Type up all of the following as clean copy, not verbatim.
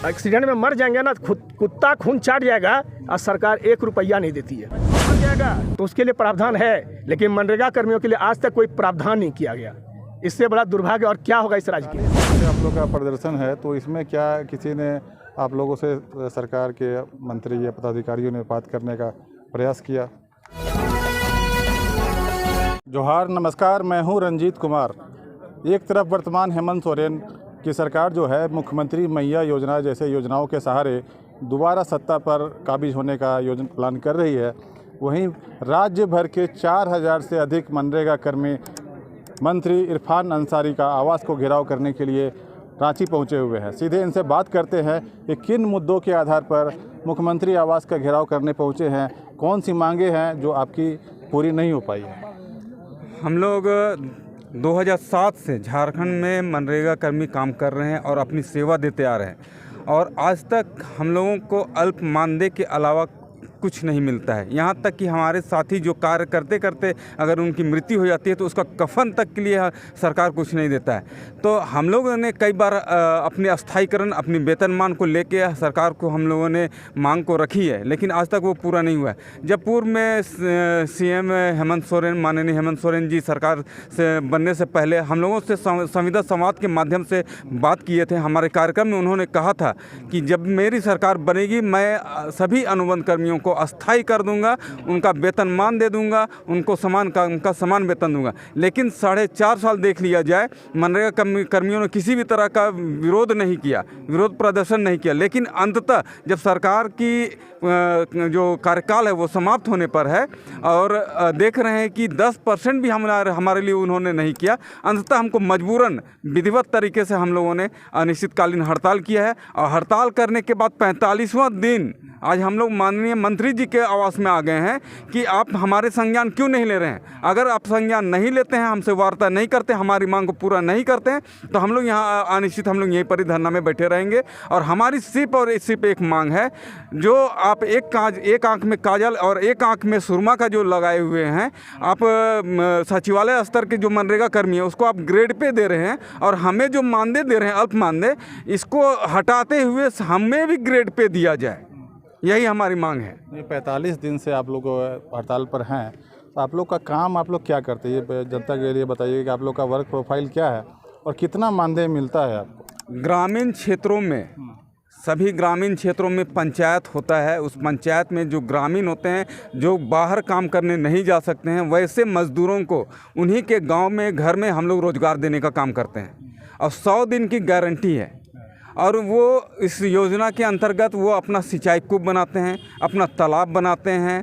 Accident में मर जाएंगे ना, कुत्ता खून चाट जाएगा और सरकार 1 रुपया नहीं देती है। मर जाएगा तो उसके लिए प्रावधान है, लेकिन मनरेगा कर्मियों के लिए आज तक कोई प्रावधान नहीं किया गया। इससे बड़ा दुर्भाग्य और क्या होगा इस राज्य के। आप लोग का प्रदर्शन है, तो इसमें क्या किसी ने आप लोगों से, सरकार के मंत्री या पदाधिकारियों ने बात करने का प्रयास किया? जोहार, नमस्कार, मैं हूं रंजीत कुमार। एक तरफ वर्तमान हेमंत सोरेन की सरकार जो है मुख्यमंत्री मैया योजना जैसे योजनाओं के सहारे दोबारा सत्ता पर काबिज होने का प्लान कर रही है, वहीं राज्य भर के 4000 से अधिक मनरेगा कर्मी मंत्री इरफान अंसारी का आवास को घेराव करने के लिए रांची पहुंचे हुए हैं। सीधे इनसे बात करते हैं कि किन मुद्दों के आधार पर मुख्यमंत्री आवास का घेराव करने पहुंचे हैं, कौन सी मांगे हैं जो आपकी पूरी नहीं हो पाई है। हम लोग 2007 से झारखंड में मनरेगा कर्मी काम कर रहे हैं और अपनी सेवा देते आ रहे हैं, और आज तक हम लोगों को अल्प मानदेय के अलावा कुछ नहीं मिलता है। यहाँ तक कि हमारे साथी जो कार्य करते करते अगर उनकी मृत्यु हो जाती है तो उसका कफन तक के लिए सरकार कुछ नहीं देता है। तो हम लोगों ने कई बार अपने अस्थायीकरण, अपनी वेतनमान को लेके सरकार को हम लोगों ने मांग को रखी है, लेकिन आज तक वो पूरा नहीं हुआ है। जब पूर्व में सीएम हेमंत सोरेन, माननीय हेमंत सोरेन जी सरकार से बनने से पहले हम लोगों से संविदा संवाद के माध्यम से बात किए थे। हमारे कार्यक्रम में उन्होंने कहा था कि जब मेरी सरकार बनेगी मैं सभी अनुबंध कर्मियों को अस्थाई कर दूंगा, उनका वेतनमान दे दूंगा, उनको उनका समान वेतन दूंगा। लेकिन 4.5 साल देख लिया जाए, मनरेगा कर्मियों ने किसी भी तरह का विरोध नहीं किया, विरोध प्रदर्शन नहीं किया। लेकिन अंततः जब सरकार की जो कार्यकाल है वो समाप्त होने पर है और देख रहे हैं कि 10% भी हमारे लिए उन्होंने नहीं किया, अंततः हमको मजबूरन विधिवत तरीके से हम लोगों ने अनिश्चितकालीन हड़ताल किया है। और हड़ताल करने के बाद 45वां दिन आज हम लोग माननीय मंत्री जी के आवास में आ गए हैं कि आप हमारे संज्ञान क्यों नहीं ले रहे हैं। अगर आप संज्ञान नहीं लेते हैं, हमसे वार्ता नहीं करते, हमारी मांग को पूरा नहीं करते हैं, तो हम लोग यहाँ अनिश्चित हम लोग यहीं पर ही धरना में बैठे रहेंगे। और हमारी सिर्फ एक मांग है, जो आप एक आंख में काजल और एक आंख में सुरमा का जो लगाए हुए हैं, आप सचिवालय स्तर के जो मनरेगा कर्मी है उसको आप ग्रेड पे दे रहे हैं, और हमें जो मानदेय दे रहे हैं अल्प मानदेय, इसको हटाते हुए हमें भी ग्रेड पे दिया जाए। यही हमारी मांग है। ये 45 दिन से आप लोग हड़ताल पर हैं, तो आप लोग का काम आप लोग क्या करते हैं, ये जनता के लिए बताइए कि आप लोग का वर्क प्रोफाइल क्या है और कितना मानदेय मिलता है आपको? ग्रामीण क्षेत्रों में, सभी ग्रामीण क्षेत्रों में पंचायत होता है। उस पंचायत में जो ग्रामीण होते हैं, जो बाहर काम करने नहीं जा सकते हैं, वैसे मजदूरों को उन्हीं के गांव में, घर में हम लोग रोजगार देने का काम करते हैं। और 100 दिन की गारंटी है, और वो इस योजना के अंतर्गत वो अपना सिंचाई कूप बनाते हैं, अपना तालाब बनाते हैं,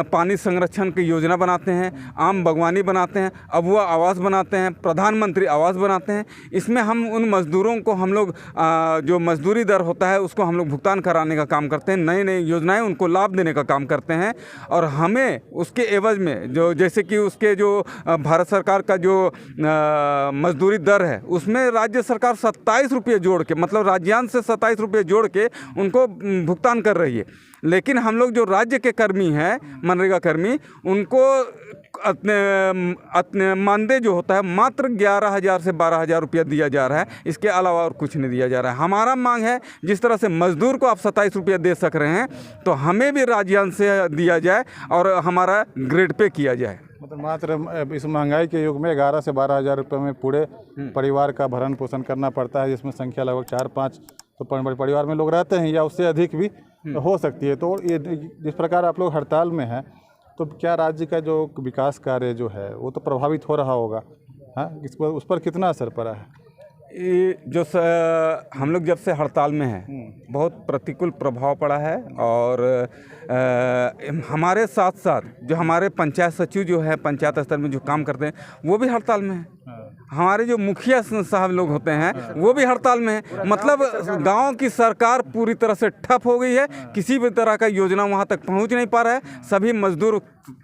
पानी संरक्षण की योजना बनाते हैं, आम बागवानी बनाते हैं, अबुआ आवास बनाते हैं, प्रधानमंत्री आवास बनाते हैं। इसमें हम उन मज़दूरों को हम लोग जो मजदूरी दर होता है उसको हम लोग भुगतान कराने का काम करते हैं, नई नई योजनाएं उनको लाभ देने का काम करते हैं। और हमें उसके एवज में जो, जैसे कि उसके जो भारत सरकार का जो मजदूरी दर है, उसमें राज्य सरकार 27 रुपये जोड़ के, मतलब राज्यांश से 27 रुपये जोड़ के उनको भुगतान कर रही है। लेकिन हम लोग जो राज्य के कर्मी हैं, मनरेगा कर्मी, उनको अपने मानदेय जो होता है मात्र 11,000 से 12,000 रुपया दिया जा रहा है। इसके अलावा और कुछ नहीं दिया जा रहा है। हमारा मांग है, जिस तरह से मजदूर को आप 27 रुपया दे सक रहे हैं, तो हमें भी राज्यांश से दिया जाए और हमारा ग्रेड पे किया जाए। मतलब मात्र इस महंगाई के युग में 11 से 12,000 रुपये में पूरे परिवार का भरण पोषण करना पड़ता है, जिसमें संख्या लगभग 4-5 तो परिवार में लोग रहते हैं, या उससे अधिक भी हो सकती है। तो ये जिस प्रकार आप लोग हड़ताल में हैं, तो क्या राज्य का जो विकास कार्य जो है वो तो प्रभावित हो रहा होगा? हाँ, उस पर कितना असर पड़ा है? जो हम लोग जब से हड़ताल में हैं, बहुत प्रतिकूल प्रभाव पड़ा है। और हमारे साथ साथ जो हमारे पंचायत सचिव जो है, पंचायत स्तर में जो काम करते हैं, वो भी हड़ताल में हैं। हमारे जो मुखिया साहब लोग होते हैं वो भी हड़ताल में हैं। मतलब गांव की सरकार पूरी तरह से ठप हो गई है, किसी भी तरह का योजना वहां तक पहुंच नहीं पा रहा है। सभी मजदूर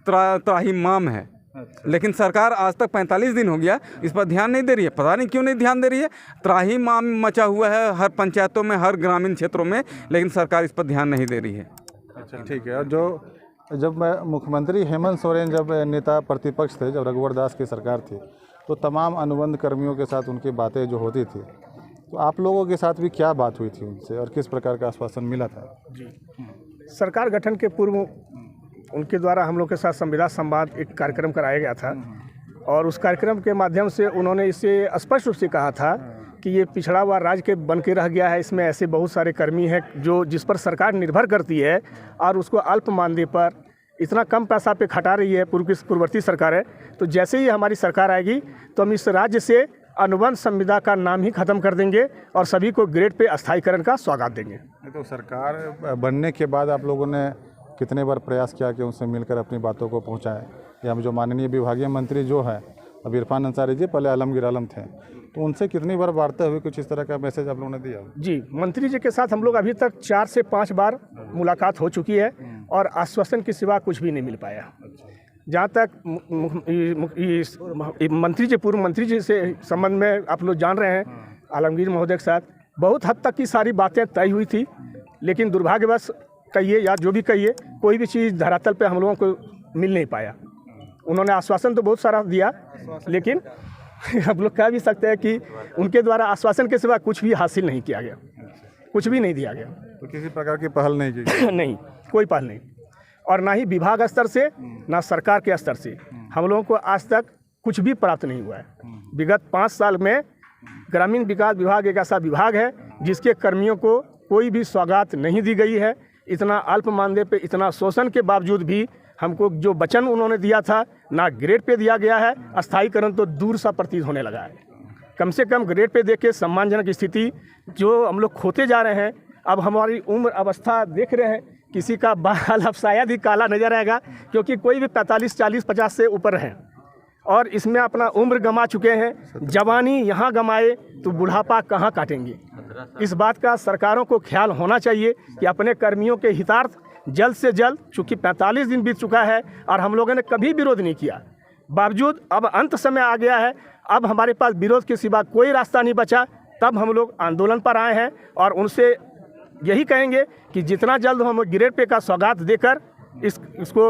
त्राहिमाम है। लेकिन सरकार आज तक 45 दिन हो गया, इस पर ध्यान नहीं दे रही है। पता नहीं क्यों नहीं ध्यान दे रही है। त्राहिमाम मचा हुआ है हर पंचायतों में, हर ग्रामीण क्षेत्रों में, लेकिन सरकार इस पर ध्यान नहीं दे रही है। अच्छा, ठीक है। और जब मुख्यमंत्री हेमंत सोरेन जब नेता प्रतिपक्ष थे, जब रघुवर दास की सरकार थी, तो तमाम अनुबंध कर्मियों के साथ उनकी बातें जो होती थी, तो आप लोगों के साथ भी क्या बात हुई थी उनसे और किस प्रकार का आश्वासन मिला था? जी, सरकार गठन के पूर्व उनके द्वारा हम लोग के साथ संविदा संवाद एक कार्यक्रम कराया गया था और उस कार्यक्रम के माध्यम से उन्होंने इसे स्पष्ट रूप से कहा था कि ये पिछड़ा हुआ राज्य के बन के रह गया है। इसमें ऐसे बहुत सारे कर्मी हैं जो जिस पर सरकार निर्भर करती है और उसको अल्प मानदेय पर इतना कम पैसा पे खटा रही है पूर्ववर्ती सरकार है। तो जैसे ही हमारी सरकार आएगी तो हम इस राज्य से अनुबंध संविदा का नाम ही खत्म कर देंगे और सभी को ग्रेड पे अस्थायीकरण का स्वागत देंगे। तो सरकार बनने के बाद आप लोगों ने कितने बार प्रयास किया कि उनसे मिलकर अपनी बातों को पहुंचाएं? या जो माननीय विभागीय मंत्री जो है अब इरफान अंसारी जी, पहले आलमगीर आलम थे, तो उनसे कितनी बार वार्ता हुई, कुछ इस तरह का मैसेज आप लोगों ने दिया? जी, मंत्री जी के साथ हम लोग अभी तक 4 से 5 बार मुलाकात हो चुकी है और आश्वासन के सिवा कुछ भी नहीं मिल पाया। जहाँ तक मंत्री जी, पूर्व मंत्री जी से संबंध में आप लोग जान रहे हैं, आलमगीर महोदय के साथ बहुत हद तक की सारी बातें तय हुई थी, लेकिन दुर्भाग्यवश कहिए या जो भी कहिए, कोई भी चीज़ धरातल पे हम लोगों को मिल नहीं पाया। उन्होंने आश्वासन तो बहुत सारा दिया, लेकिन हम लोग कह भी सकते हैं कि उनके द्वारा आश्वासन के सिवा कुछ भी हासिल नहीं किया गया, कुछ भी नहीं दिया गया। तो किसी प्रकार की पहल नहीं की गई? नहीं, कोई पहल नहीं, और ना ही विभाग स्तर से ना सरकार के स्तर से हम लोगों को आज तक कुछ भी प्राप्त नहीं हुआ है। विगत 5 साल में ग्रामीण विकास विभाग एक ऐसा विभाग है जिसके कर्मियों को कोई भी सौगात नहीं दी गई है। इतना अल्प मानदेय पे इतना शोषण के बावजूद भी हमको जो वचन उन्होंने दिया था ना ग्रेड पे दिया गया है, अस्थायीकरण तो दूर सा प्रतीत होने लगा है। कम से कम ग्रेड पे देख के सम्मानजनक स्थिति जो हम लोग खोते जा रहे हैं। अब हमारी उम्र अवस्था देख रहे हैं, किसी का बाल अब शायद ही काला नजर आएगा, क्योंकि कोई भी 45, 40, 50 से ऊपर हैं और इसमें अपना उम्र गंवा चुके हैं। जवानी यहाँ गंवाए तो बुढ़ापा कहाँ काटेंगे। इस बात का सरकारों को ख्याल होना चाहिए कि अपने कर्मियों के हितार्थ जल्द से जल्द, चूँकि 45 दिन बीत चुका है और हम लोगों ने कभी विरोध नहीं किया, बावजूद अब अंत समय आ गया है, अब हमारे पास विरोध के सिवा कोई रास्ता नहीं बचा। तब हम लोग आंदोलन पर आए हैं और उनसे यही कहेंगे कि जितना जल्द हम ग्रेड पे का सौगात देकर इसको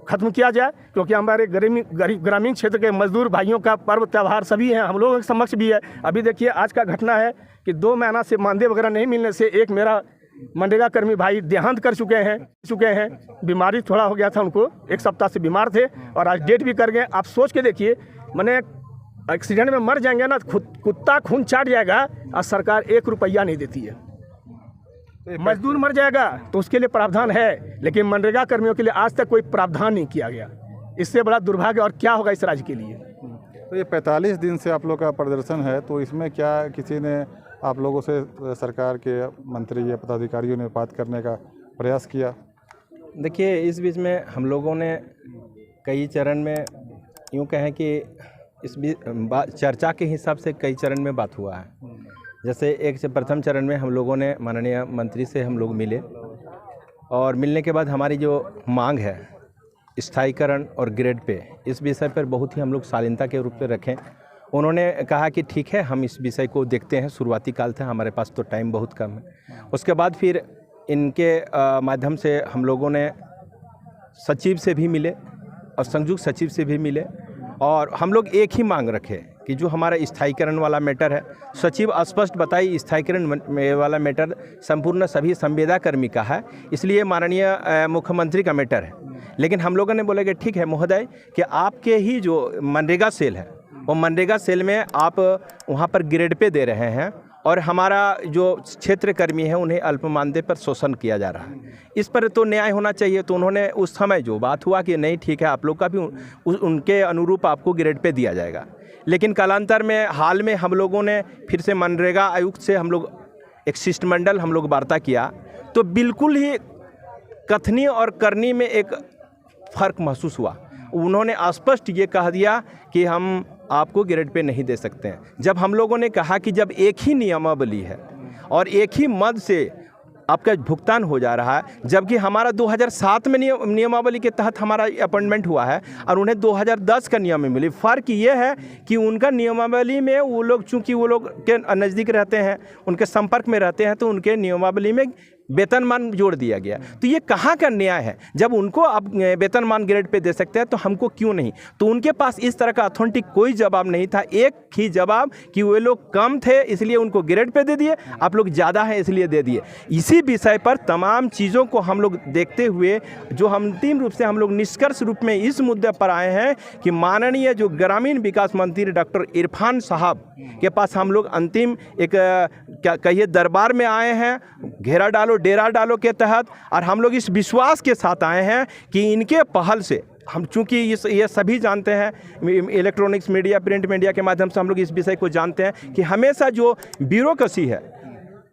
ख़त्म किया जाए, क्योंकि हमारे ग्रामीण क्षेत्र के मजदूर भाइयों का पर्व त्यौहार सभी हैं, हम लोगों के समक्ष भी है। अभी देखिए आज का घटना है कि 2 महीना से मानदेय वगैरह नहीं मिलने से एक मेरा मनरेगा कर्मी भाई देहांत कर चुके हैं। बीमारी थोड़ा हो गया था उनको, 1 सप्ताह से बीमार थे और आज डेट भी कर गए। आप सोच के देखिए, मैंने एक्सीडेंट में मर जाएंगे ना, कुत्ता खून चाट जाएगा और सरकार 1 रुपया नहीं देती है। मजदूर मर जाएगा तो उसके लिए प्रावधान है, लेकिन मनरेगा कर्मियों के लिए आज तक कोई प्रावधान नहीं किया गया। इससे बड़ा दुर्भाग्य और क्या होगा इस राज्य के लिए। तो ये 45 दिन से आप लोग का प्रदर्शन है, तो इसमें क्या किसी ने आप लोगों से, सरकार के मंत्री या पदाधिकारियों ने बात करने का प्रयास किया? देखिए, इस बीच में हम लोगों ने कई चरण में, यूँ कहें कि इस चर्चा के हिसाब से कई चरण में बात हुआ है। जैसे एक से प्रथम चरण में हम लोगों ने माननीय मंत्री से हम लोग मिले और मिलने के बाद हमारी जो मांग है स्थायीकरण और ग्रेड पे, इस विषय पर बहुत ही हम लोग शालीनता के रूप में रखें। उन्होंने कहा कि ठीक है, हम इस विषय को देखते हैं। शुरुआती काल था, हमारे पास तो टाइम बहुत कम है। उसके बाद फिर इनके माध्यम से हम लोगों ने सचिव से भी मिले और संयुक्त सचिव से भी मिले और हम लोग एक ही मांग रखे कि जो हमारा स्थायीकरण वाला मैटर है, सचिव स्पष्ट बताई स्थायीकरण वाला मैटर संपूर्ण सभी संविदा कर्मी का है, इसलिए माननीय मुख्यमंत्री का मैटर है। लेकिन हम लोगों ने बोले कि ठीक है महोदय, कि आपके ही जो मनरेगा सेल है, वो मनरेगा सेल में आप वहाँ पर ग्रेड पे दे रहे हैं और हमारा जो क्षेत्र कर्मी है उन्हें अल्प मानदेय पर शोषण किया जा रहा है। इस पर तो न्याय होना चाहिए। तो उन्होंने उस समय जो बात हुआ कि नहीं ठीक है, आप लोग का भी उनके अनुरूप आपको ग्रेड पे दिया जाएगा। लेकिन कालांतर में हाल में हम लोगों ने फिर से मनरेगा आयुक्त से हम लोग एक शिष्टमंडल हम लोग वार्ता किया, तो बिल्कुल ही कथनी और करनी में एक फ़र्क महसूस हुआ। उन्होंने स्पष्ट ये कह दिया कि हम आपको ग्रेड पे नहीं दे सकते हैं। जब हम लोगों ने कहा कि जब एक ही नियमावली है और एक ही मद से आपका भुगतान हो जा रहा है, जबकि हमारा 2007 में नियमावली के तहत हमारा अपॉइंटमेंट हुआ है और उन्हें 2010 का नियम मिली। फ़र्क ये है कि उनका नियमावली में वो लोग, चूँकि वो लोग के नज़दीक रहते हैं, उनके संपर्क में रहते हैं, तो उनके नियमावली में वेतनमान जोड़ दिया गया। तो ये कहाँ का न्याय है? जब उनको आप वेतनमान ग्रेड पे दे सकते हैं तो हमको क्यों नहीं? तो उनके पास इस तरह का अथॉरिटी कोई जवाब नहीं था, एक ही जवाब कि वे लोग कम थे इसलिए उनको ग्रेड पे दे दिए, आप लोग ज़्यादा हैं इसलिए दे दिए। इसी विषय पर तमाम चीज़ों को हम लोग देखते हुए जो अंतिम रूप से हम लोग निष्कर्ष रूप में इस मुद्दे पर आए हैं कि माननीय जो ग्रामीण विकास मंत्री डॉक्टर इरफान साहब के पास हम लोग अंतिम एक क्या कहिए दरबार में आए हैं, घेरा डालो डेरा डालो के तहत, और हम लोग इस विश्वास के साथ आए हैं कि इनके पहल से हम चूँकि ये सभी जानते हैं, इलेक्ट्रॉनिक्स मीडिया प्रिंट मीडिया के माध्यम से हम लोग इस विषय को जानते हैं कि हमेशा जो ब्यूरोक्रेसी है,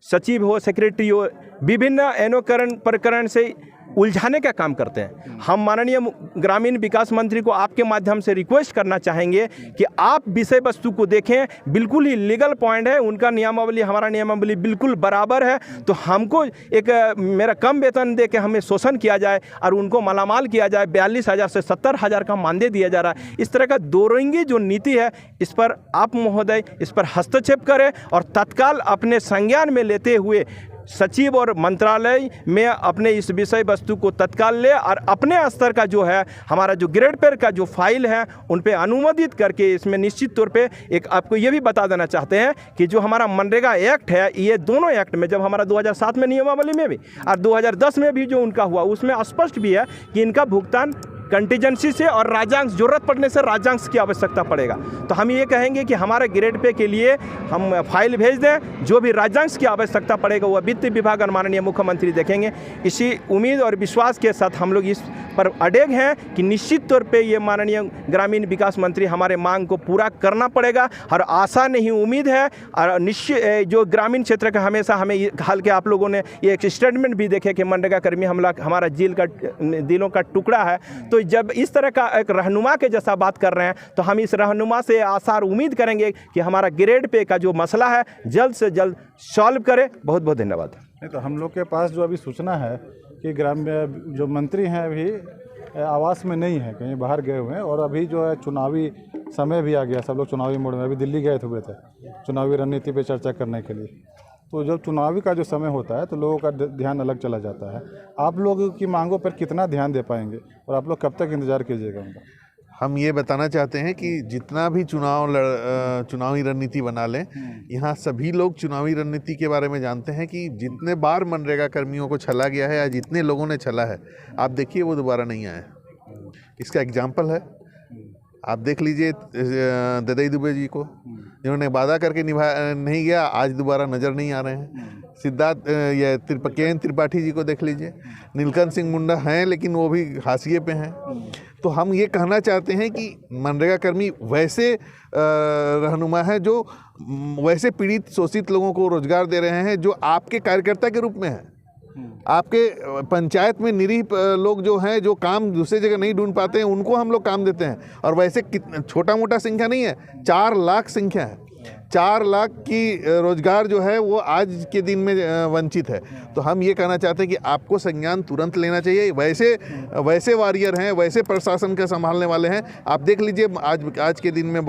सचिव हो सेक्रेटरी हो, विभिन्न एनोकरण प्रकरण से उलझाने का काम करते हैं। हम माननीय ग्रामीण विकास मंत्री को आपके माध्यम से रिक्वेस्ट करना चाहेंगे कि आप विषय वस्तु को देखें, बिल्कुल ही लीगल पॉइंट है, उनका नियमावली हमारा नियमावली बिल्कुल बराबर है। तो हमको एक मेरा कम वेतन दे के हमें शोषण किया जाए और उनको मालामाल किया जाए, 42,000 से 70,000 का मानदेय दिया जा रहा है। इस तरह का दोरंगी जो नीति है, इस पर आप महोदय इस पर हस्तक्षेप करें और तत्काल अपने संज्ञान में लेते हुए सचिव और मंत्रालय में अपने इस विषय वस्तु को तत्काल ले और अपने स्तर का जो है हमारा जो ग्रेड पेयर का जो फाइल है उन पे अनुमोदित करके इसमें निश्चित तौर पे एक आपको ये भी बता देना चाहते हैं कि जो हमारा मनरेगा एक्ट है, ये दोनों एक्ट में जब हमारा 2007 में नियमावली में भी और 2010 में भी जो उनका हुआ उसमें स्पष्ट भी है कि इनका भुगतान कंटीजेंसी से और राज्यांश जरूरत पड़ने से राज्यांश की आवश्यकता पड़ेगा। तो हम ये कहेंगे कि हमारे ग्रेड पे के लिए हम फाइल भेज दें, जो भी राज्यांश की आवश्यकता पड़ेगा वह वित्त विभाग और माननीय मुख्यमंत्री देखेंगे। इसी उम्मीद और विश्वास के साथ हम लोग इस पर अड़ेग हैं कि निश्चित तौर पे ये माननीय ग्रामीण विकास मंत्री हमारे मांग को पूरा करना पड़ेगा और आशा नहीं उम्मीद है। और निश्चित जो ग्रामीण क्षेत्र का हमेशा हमें हाल के आप लोगों ने ये एक स्टेटमेंट भी देखे कि मनरेगा कर्मी हमला हमारा दिलों का टुकड़ा है। तो जब इस तरह का एक रहनुमा के जैसा बात कर रहे हैं तो हम इस रहनुमा से आशा और उम्मीद करेंगे कि हमारा ग्रेड पे का जो मसला है जल्द से जल्द सॉल्व करें। बहुत बहुत धन्यवाद। नहीं तो हम लोग के पास जो अभी सूचना है कि ग्राम्य जो मंत्री हैं अभी आवास में नहीं है, कहीं बाहर गए हुए हैं और अभी जो है चुनावी समय भी आ गया, सब लोग चुनावी मोड में, अभी दिल्ली गए हुए थे चुनावी रणनीति पे चर्चा करने के लिए। तो जब चुनावी का जो समय होता है तो लोगों का ध्यान अलग चला जाता है। आप लोगों की मांगों पर कितना ध्यान दे पाएंगे और आप लोग कब तक इंतजार कीजिएगा उनका? हम ये बताना चाहते हैं कि जितना भी चुनावी रणनीति बना लें, यहाँ सभी लोग चुनावी रणनीति के बारे में जानते हैं कि जितने बार मनरेगा कर्मियों को छला गया है या जितने लोगों ने छला है, आप देखिए वो दोबारा नहीं आए। इसका एग्जाम्पल है, आप देख लीजिए ददई दुबे जी को, जिन्होंने वादा करके नहीं गया, आज दोबारा नज़र नहीं आ रहे हैं। सिद्धार्थ ये केएन त्रिपाठी जी को देख लीजिए, नीलकंठ सिंह मुंडा हैं लेकिन वो भी हाशिए पे हैं। तो हम ये कहना चाहते हैं कि मनरेगा कर्मी वैसे रहनुमा है जो वैसे पीड़ित शोषित लोगों को रोजगार दे रहे हैं, जो आपके कार्यकर्ता के रूप में है। आपके पंचायत में निरीह लोग जो हैं, जो काम दूसरे जगह नहीं ढूंढ पाते हैं, उनको हम लोग काम देते हैं। और वैसे छोटा मोटा संख्या नहीं है, 4 लाख संख्या है। 4 लाख की रोजगार जो है वो आज के दिन में वंचित है। तो हम ये कहना चाहते हैं कि आपको संज्ञान तुरंत लेना चाहिए। वैसे वॉरियर हैं, वैसे प्रशासन का संभालने वाले हैं। आप देख लीजिए आज के दिन में